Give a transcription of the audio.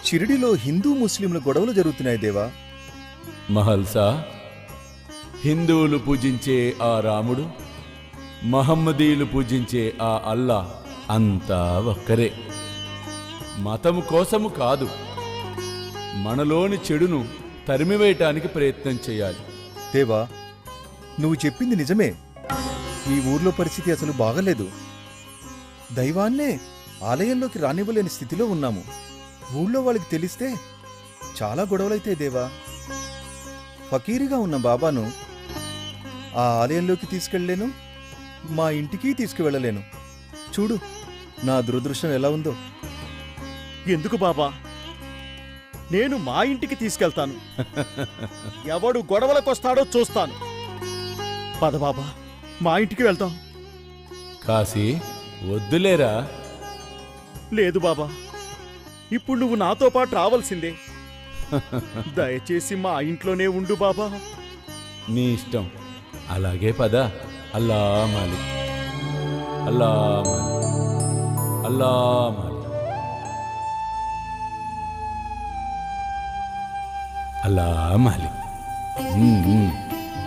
షిరిడిలో హిందూ ముస్లింల గొడవలు జరుగుతున్నాయి దేవా. మహల్సా, హిందువులు పూజించే ఆ రాముడు, మహమ్మదీయులు పూజించే ఆ అల్లా అంతా ఒక్కరే. మతము కోసము కాదు, మనలోని చెడును తరిమివేయటానికి ప్రయత్నం చేయాలి. దేవా, నువ్వు చెప్పింది నిజమే. ఈ ఊర్లో పరిస్థితి అసలు బాగలేదు. దైవాన్నే ఆలయంలోకి రానివ్వలేని స్థితిలో ఉన్నాము. ఊళ్ళో వాళ్ళకి తెలిస్తే చాలా గొడవలైతే దేవా. ఫకీరిగా ఉన్న బాబాను ఆ ఆలయంలోకి తీసుకెళ్లేను, మా ఇంటికి తీసుకువెళ్ళలేను. చూడు నా దురదృష్టం ఎలా ఉందో. ఎందుకు బాబా? నేను మా ఇంటికి తీసుకెళ్తాను. ఎవడు గొడవలకొస్తాడో చూస్తాను. పద బాబా, మా ఇంటికి వెళ్తాం. కాశీ, వద్దులేరా. లేదు బాబా, ఇప్పుడు నువ్వు నాతో పాటు రావాల్సిందే. దయచేసి మా ఇంట్లోనే ఉండు బాబా. నీ ఇష్టం. అలాగే పద. అల్లా మాలిక్, అల్లా మాలిక్, అల్లా మాలిక్, అల్లా మాలిక్.